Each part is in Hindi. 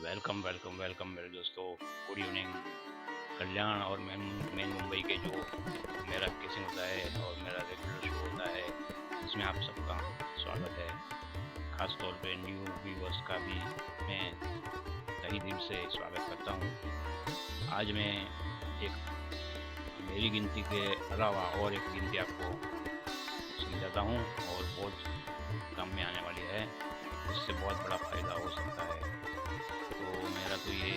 वेलकम वेलकम वेलकम मेरे दोस्तों। Good evening. कल्याण और मैं मुंबई के जो मेरा केसिंग होता है और मेरा रेगुलर शो होता है, उसमें आप सबका स्वागत है। खास तौर पे न्यू व्यूवर्स का भी मैं तहे दिल से स्वागत करता हूँ। आज मैं एक मेरी गिनती के अलावा और एक गिनती आपको समझाता हूँ और बहुत काम में आने वाली है। इससे बहुत बड़ा फ़ायदा हो सकता है। तो मेरा तो ये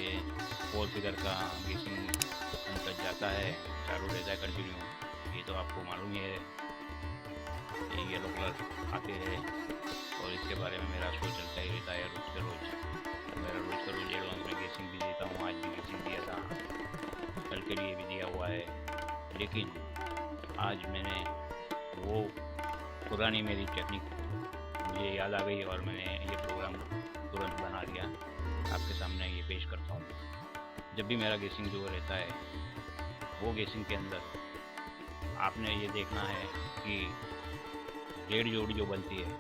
4 फिगर का गेसिंग अनटच जाता है, चालू रहता है कंटिन्यू। ये तो आपको मालूम ही है। ये येलो कलर आते हैं और इसके बारे में मेरा शो चलता ही रहता है रोज़ के रोज़। तो मेरा रोज़ का रोज़ एडवांस में गेसिंग भी देता हूँ। आज भी गेसिंग दिया था, कल के लिए भी दिया हुआ है। लेकिन आज मैंने वो पुरानी मेरी टेक्निक मुझे याद आ गई और मैंने ये प्रोग्राम तुरंत बना लिया। आपके सामने ये पेश करता हूँ। जब भी मेरा गेसिंग जो रहता है, वो गेसिंग के अंदर आपने ये देखना है कि रेड जोड़ी जो बनती है,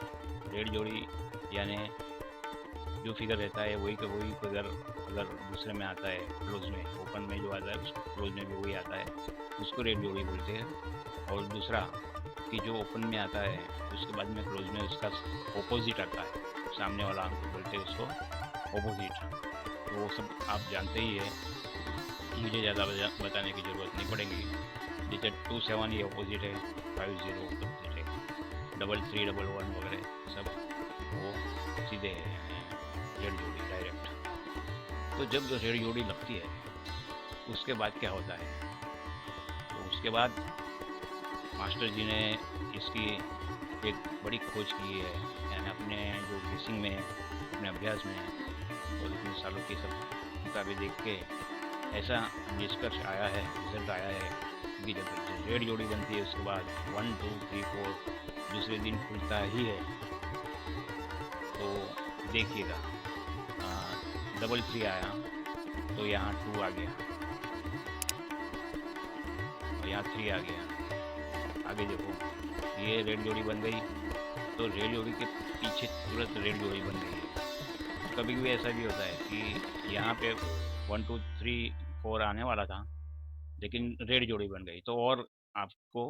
रेड जोड़ी यानी जो फिगर रहता है वही का वही फिगर अगर दूसरे में आता है, क्लोज में, ओपन में जो आता है उसको क्लोज में भी वही आता है, उसको रेड जोड़ी बोलते हैं। और दूसरा कि जो ओपन में आता है उसके बाद में क्लोज में उसका ऑपोजिट आता है, सामने वाला अंक बोलते हैं उसको ऑपोजिट। तो वो सब आप जानते ही है, मुझे ज़्यादा बताने की ज़रूरत नहीं पड़ेगी। जैसे 2 7 ये ऑपोजिट है, 5 0 ऑपोजिट है, 3 3 1 1 वगैरह सब वो सीधे हैं, यानी रेड जोड़ी डायरेक्ट। तो जब जो रेड जोड़ी लगती है उसके बाद क्या होता है, तो उसके बाद मास्टर जी ने इसकी एक बड़ी खोज की है। यानी अपने जो गेसिंग में, अपने अभ्यास में और इतने सालों की सब किताबें देख के ऐसा निष्कर्ष आया है, रिजल्ट आया है कि जब रेड जोड़ी बनती है उसके बाद 1 2 3 4 दूसरे दिन खुलता ही है। तो देखिएगा, 3 आया तो यहाँ 2 आ गया और यहाँ 3 आ गया। आगे देखो, ये रेड जोड़ी बन गई तो रेड जोड़ी के पीछे तुरंत रेड जोड़ी बन गई है। कभी कभी ऐसा भी होता है कि यहाँ पे 1 2 3 4 आने वाला था लेकिन रेड जोड़ी बन गई, तो और आपको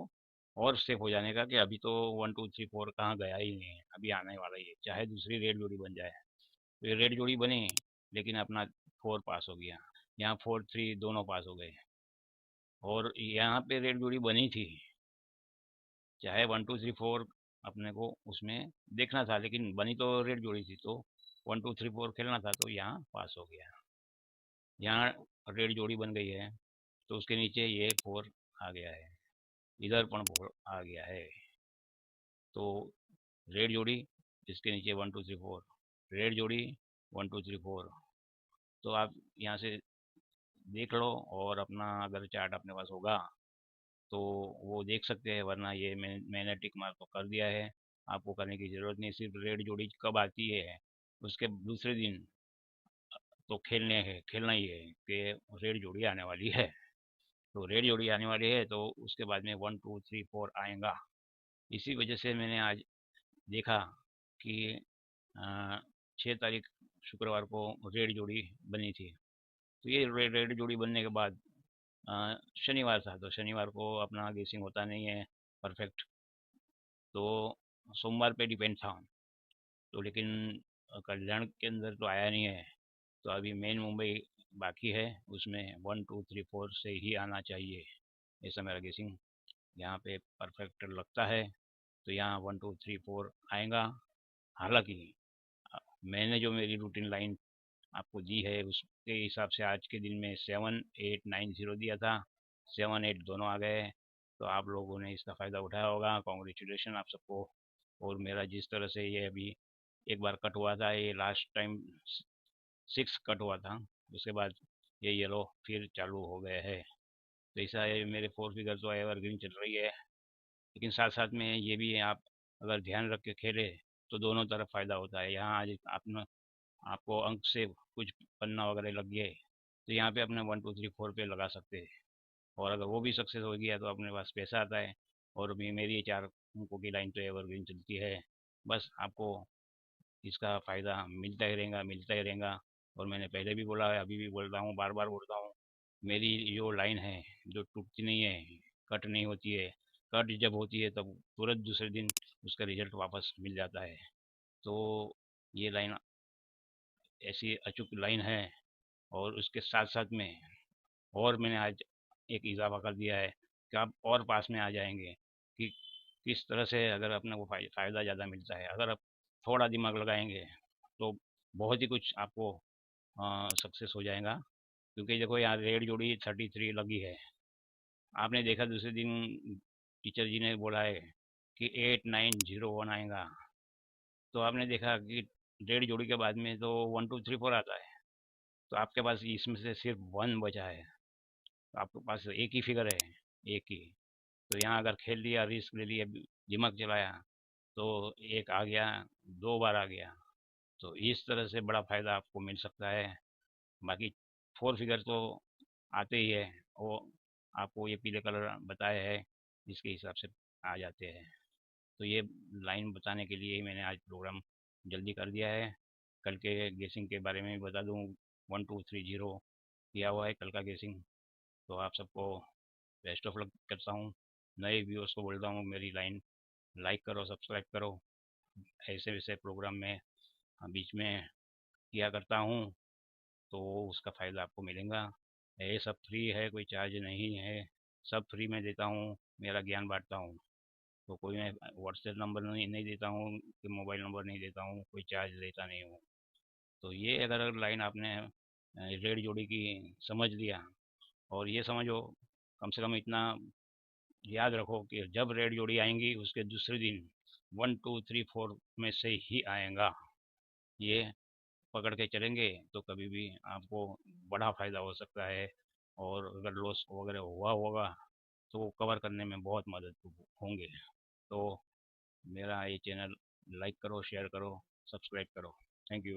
और सेफ हो जाने का कि अभी तो 1 2 3 4 कहाँ गया ही नहीं है, अभी आने वाला ही है, चाहे दूसरी रेड जोड़ी बन जाए। तो ये रेड जोड़ी बनी लेकिन अपना 4 पास हो गया, यहाँ 4 3 दोनों पास हो गए। और यहाँ पे रेड जोड़ी बनी थी, चाहे 1 2 3 4 अपने को उसमें देखना था, लेकिन बनी तो रेड जोड़ी थी, तो 1 2 3 4 खेलना था, तो यहाँ पास हो गया। यहाँ रेड जोड़ी बन गई है तो उसके नीचे ये 4 आ गया है, इधर पण 4 आ गया है। तो रेड जोड़ी, इसके नीचे 1 2 3 4, रेड जोड़ी 1 2 3 4। तो आप यहाँ से देख लो और अपना अगर चार्ट अपने पास होगा तो वो देख सकते हैं, वरना ये मैंने टिक मार्क तो कर दिया है। आपको करने की ज़रूरत नहीं। सिर्फ रेड जोड़ी कब आती है उसके दूसरे दिन तो खेलना ही है कि रेड जोड़ी आने वाली है। तो रेड जोड़ी आने वाली है तो उसके बाद में 1 2 3 4 आएगा। इसी वजह से मैंने आज देखा कि 6 तारीख शुक्रवार को रेड जोड़ी बनी थी। तो ये रेड जोड़ी बनने के बाद शनिवार था, तो शनिवार को अपना गेसिंग होता नहीं है परफेक्ट, तो सोमवार पे डिपेंड था। तो लेकिन कल्याण के अंदर तो आया नहीं है, तो अभी मेन मुंबई बाकी है, उसमें 1 2 3 4 से ही आना चाहिए। ऐसा मेरा गेसिंग यहाँ पे परफेक्ट लगता है। तो यहाँ 1 2 3 4 आएगा। हालांकि मैंने जो मेरी रूटीन लाइन आपको दी है उसके हिसाब से आज के दिन में 7 8 9 0 दिया था, 7 8 दोनों आ गए। तो आप लोगों ने इसका फ़ायदा उठाया होगा, कॉन्ग्रेचुलेशन आप सबको। और मेरा जिस तरह से ये अभी एक बार कट हुआ था, ये लास्ट टाइम 6 कट हुआ था, उसके बाद ये येलो फिर चालू हो गए है। तो ऐसा है, मेरे 4 फिगर तो एवरग्रीन चल रही है। लेकिन साथ साथ में ये भी है, आप अगर ध्यान रख के खेले तो दोनों तरफ फ़ायदा होता है। यहाँ आज आपने आपको अंक से कुछ पन्ना वगैरह लग गए तो यहाँ पे अपने 1 2 3 4 पे लगा सकते हैं। और अगर वो भी सक्सेस हो गया तो अपने पास पैसा आता है। और भी मेरी 4 अंकों की लाइन तो एवरग्रीन चलती है। बस आपको इसका फ़ायदा मिलता ही रहेगा, मिलता ही रहेगा। और मैंने पहले भी बोला है, अभी भी बोल रहा हूँ, बार बार बोलता हूँ, मेरी जो लाइन है जो टूटती नहीं है, कट नहीं होती है, कट जब होती है तब तुरंत दूसरे दिन उसका रिजल्ट वापस मिल जाता है। तो ये लाइन ऐसी अचूक लाइन है। और उसके साथ साथ में और मैंने आज एक इजाफा कर दिया है कि आप और पास में आ जाएंगे कि किस तरह से अगर अपने को फ़ायदा ज़्यादा मिलता है। अगर आप थोड़ा दिमाग लगाएंगे तो बहुत ही कुछ आपको सक्सेस हो जाएगा। क्योंकि देखो यहाँ रेड जोड़ी 33 लगी है, आपने देखा दूसरे दिन टीचर जी ने बोला है कि 8901 आएगा, तो आपने देखा कि रेड जोड़ी के बाद में तो 1234 आता है। तो आपके पास इसमें से सिर्फ वन बचा है, तो आपके पास एक ही फिगर है, एक ही। तो यहाँ अगर खेल लिया, रिस्क ले लिया, दिमाग चलाया, तो एक आ गया, दो बार आ गया, तो इस तरह से बड़ा फायदा आपको मिल सकता है। बाकी फोर फिगर तो आते ही है, वो आपको ये पीले कलर बताया है, इसके हिसाब से आ जाते हैं। तो ये लाइन बताने के लिए ही मैंने आज प्रोग्राम जल्दी कर दिया है। कल के गेसिंग के बारे में भी बता दूं, 1230 किया हुआ है कल का गेसिंग। तो आप सबको बेस्ट ऑफ लक करता हूँ। नए व्यूअर्स को बोलता हूँ, मेरी लाइन लाइक करो, सब्सक्राइब करो। ऐसे वैसे प्रोग्राम में बीच में किया करता हूँ, तो उसका फ़ायदा आपको मिलेगा। ये सब फ्री है, कोई चार्ज नहीं है, सब फ्री में देता हूँ, मेरा ज्ञान बांटता हूँ। तो कोई मैं व्हाट्सएप नंबर नहीं देता हूँ कि मोबाइल नंबर नहीं देता हूँ, कोई चार्ज लेता नहीं हूँ। तो ये अगर लाइन आपने रेड जोड़ी की समझ लिया, और ये समझो, कम से कम इतना याद रखो कि जब रेड जोड़ी आएंगी उसके दूसरे दिन 1234 में से ही आएगा। ये पकड़ के चलेंगे तो कभी भी आपको बड़ा फ़ायदा हो सकता है। और अगर लॉस वगैरह हुआ होगा तो वो कवर करने में बहुत मदद होंगे। तो मेरा ये चैनल लाइक करो, शेयर करो, सब्सक्राइब करो। Thank you.